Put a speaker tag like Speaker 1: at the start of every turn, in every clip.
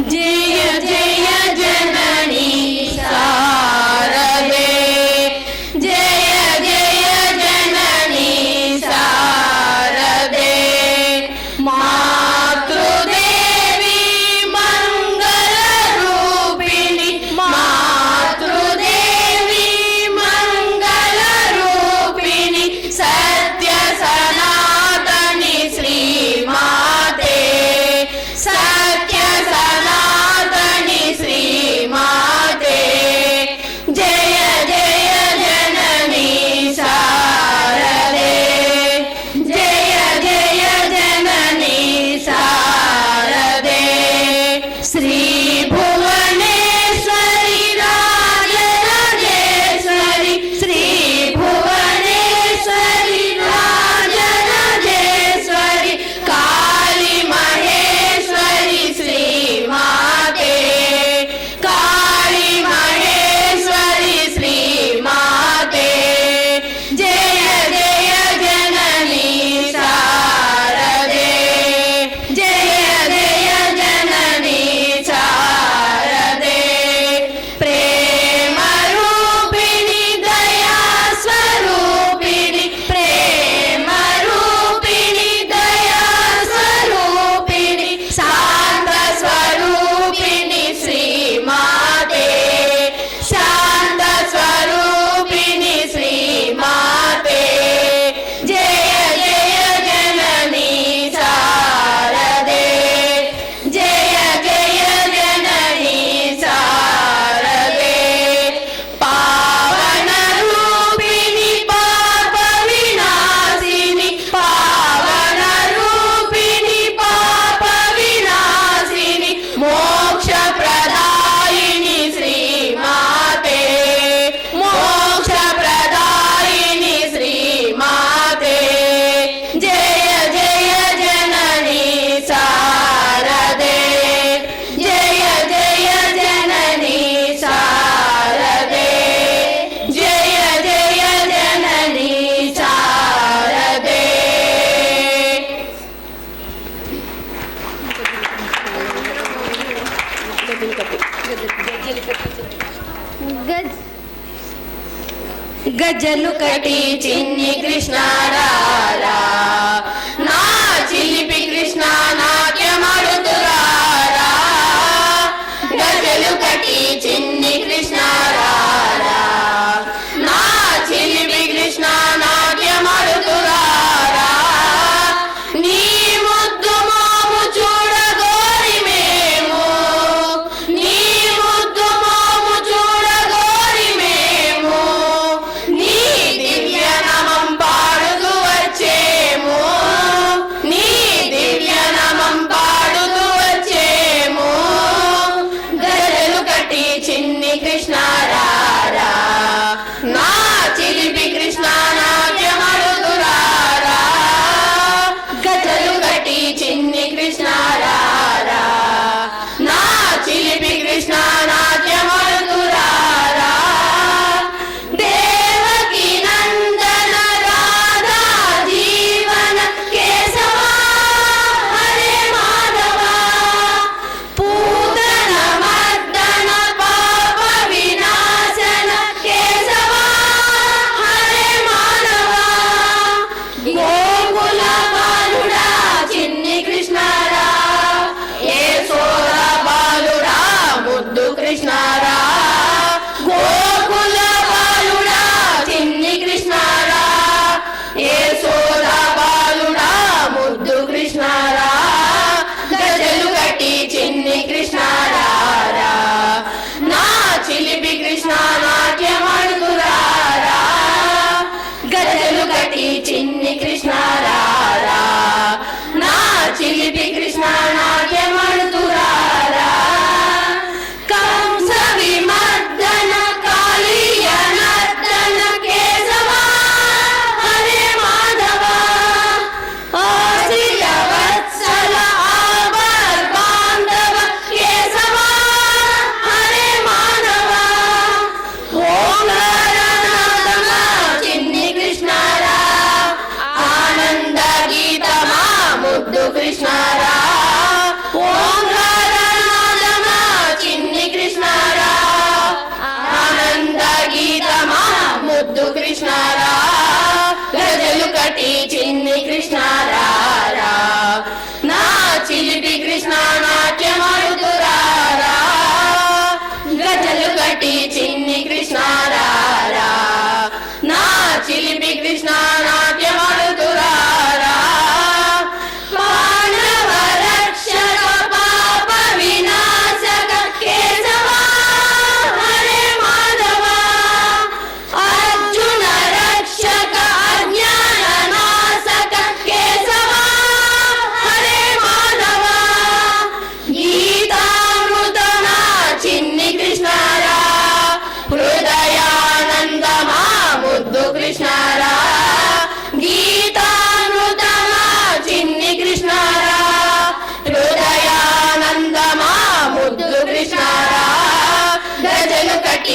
Speaker 1: జయ జయ జననీ శారదే జయ జయ జననీ శారదే మాతృదేవి మంగళ రూపిణి మాతృదేవి మంగళ రూపిణి సత్య సనాతని శ్రీమాతే సత్య సనాతని శ్రీమాతే జయ జయ జననీ శారదే జయ జయ జననీ శారదే శ్రీ భువనేశ్వరి రాజరాజేశ్వరి శ్రీ భువనేశ్వరి రాజరాజేశ్వరి కాళీ మహేశ్వరి శ్రీమాతే కాళీ మహేశ్వరి శ్రీమాతే జయ జయ జననీ శారదే జయ జయ జననీ శారదే ప్రేమ రూపిణి దయా స్వరూపిణి ప్రేమ రూపిణి దయా స్వరూపిణి శాంత స్వరూపిణి శ్రీమాతే శాంత స్వరూపిణి శ్రీమాతే జయ జయ జననీ శారదే జయ జయ జననీ శారదే పావన రూపిణి పాప వినాశిని పావన రూపిణి పాప వినాశిని మోక్ష ప్రదాయిని శ్రీమాతే మోక్ష ప్రదాయిని శ్రీమాతే జయ జయ జననీ శారదే జయ జయ జననీ శారదే జయ జయ జననీ శారదే గజ్జలు కటి చిన్ని కృష్ణారారా నా చిలిపి కృష్ణ నాట్యమాడుతురారా గజ్జలు కటి చిన్ని కృష్ణారారా నా చిలిపి కృష్ణ నాట్యమాడుతురారా నీ ముద్దు మోము చూడగోరి మేము నీ ముద్దు మోము చూడగోరి మేము నీ దివ్య నామం పాడుతూ వచ్చేము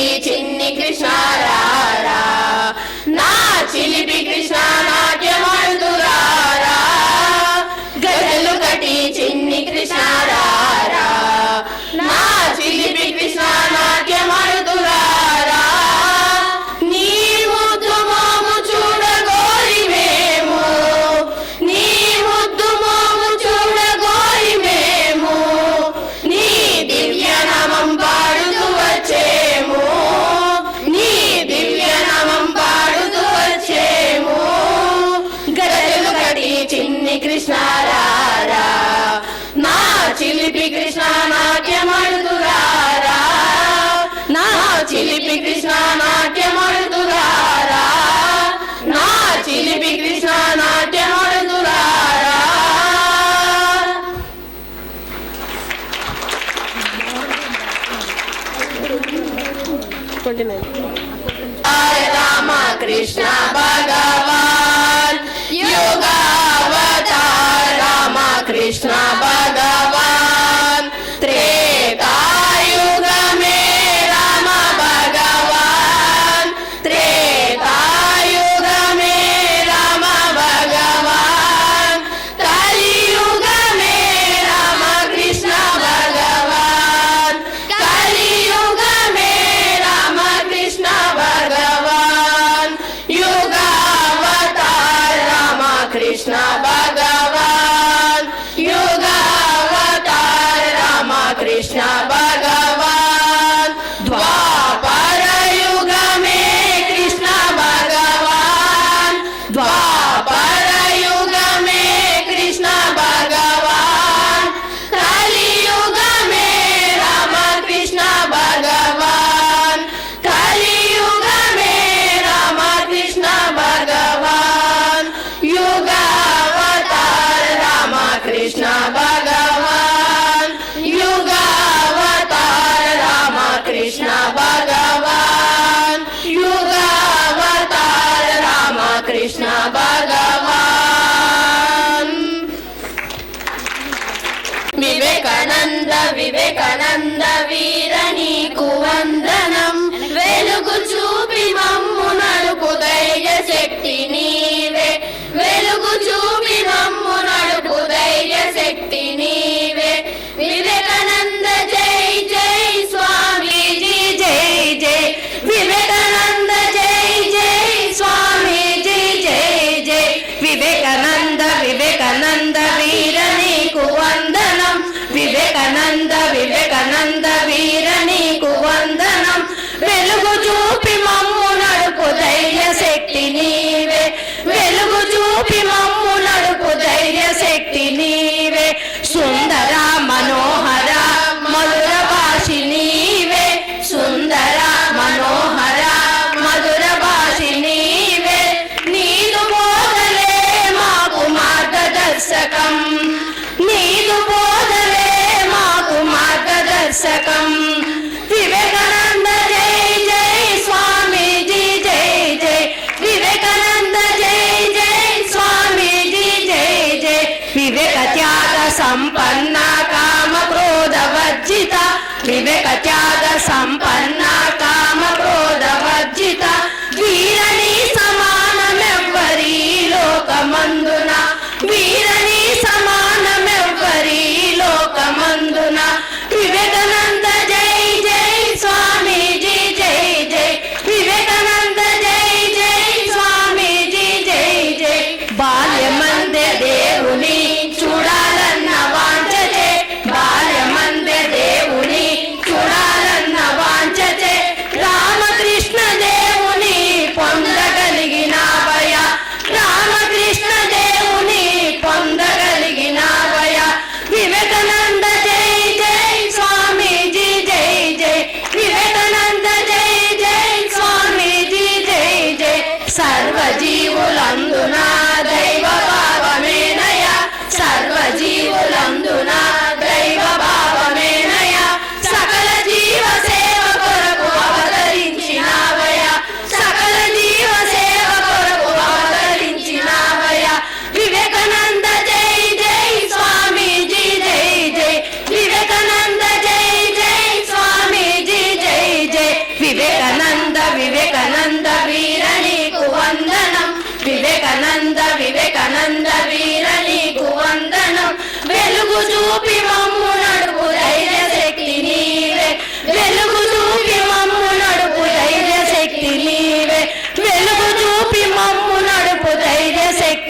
Speaker 1: కటి చిన్ని కృష్ణ రారా నా చిలిపి కృష్ణ నాట్యమాడుదురారా గజలు కటి చిన్ని కృష్ణ రారా నా చిలిపి కృష్ణ నాట్యమాడుదురారా నీ ముద్దు మోము చూడగోరి మేము నీ ముద్దు మోము చూడగోరి మేము నీ దివ్య నామం పాడుతూ వచ్చేము నీ దివ్య నామం పాడుతూ వచ్చేము గజలు కటి చిన్ని కృష్ణ రారా నా చిలిపి కృష్ణ నాట్యమాడుదురారా నా చిలిపి కృష్ణ నాట్యమాడుదురారా నా చిలిపి కృష్ణ నాట్యమాడుదురారా రామ కృష్ణ భగవాన్ యోగావతార్ రామ కృష్ణ భగవాన్ త్రేతాయుగ में राम भगवान त्रेतायुग में राम भगवान कलियुग में राम कृष्ण भगवान कलियुग में राम कृष्ण भगवान युगावतार राम कृष्ण भगवान युगावतार राम कृष्ण भगवान द्वापर युग में कृष्ण भगवान द्वापर युग में कृष्ण भगवान कलियुग में राम कृष्ण भगवान कलियुग में राम कृष्ण भगवान युगावतार राम कृष्ण भगवान युगावतार राम कृष्ण भगवान युगावतार राम कृष्ण भगवान వివేకానంద వివేకానంద వీర నీకు వందనం వెలుగు చూపి మమ్ము నడుపు ధైర్య శక్తి నీవే వెలుగు చూపి మమ్ము నడుపు ధైర్య శక్తి నీవే వివేకానంద జై జై స్వామీజీ జై జై వివేకానంద జై జై స్వామీజీ జై జై వివేకానంద వివేకానంద వీర నీకు వందనం వివేకానంద వివేకానంద వీర నీకు వందనం వెలుగు చూపి మమ్ము నడుపు ధైర్య శక్తి నీవే వెలుగు చూపి మమ్ము నడుపు ధైర్య శక్తి నీవే సుందర మనోహర మధుర భాషి నీవే సుందర మనోహర మధుర భాషి నీవే నీదు బోధలే మాకు మార్గదర్శకం నీదు బోధలే మాకు మార్గదర్శకం వివేకానంద జై జై స్వామీజీ జై జై వివేకానంద జై జై స్వామీజీ జై జై వివేక త్యాగ సంపన్న కామ క్రోధ వర్జిత వివేక త్యాగ సంపన్న కామ క్రోధ వర్జిత వీరని సమానమెవ్వరి లోకమందున వీరని సమానమెవ్వరి లోకమందున వివేకానంద జై జై స్వామీజీ జై జై వివేకానంద జై జై స్వామీజీ జై జై బాల్యమందే దేవుని చూడాలన్న వాంఛచే బాల్యమందే దేవుని చూడాలన్న వాంఛచే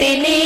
Speaker 1: పెడితిని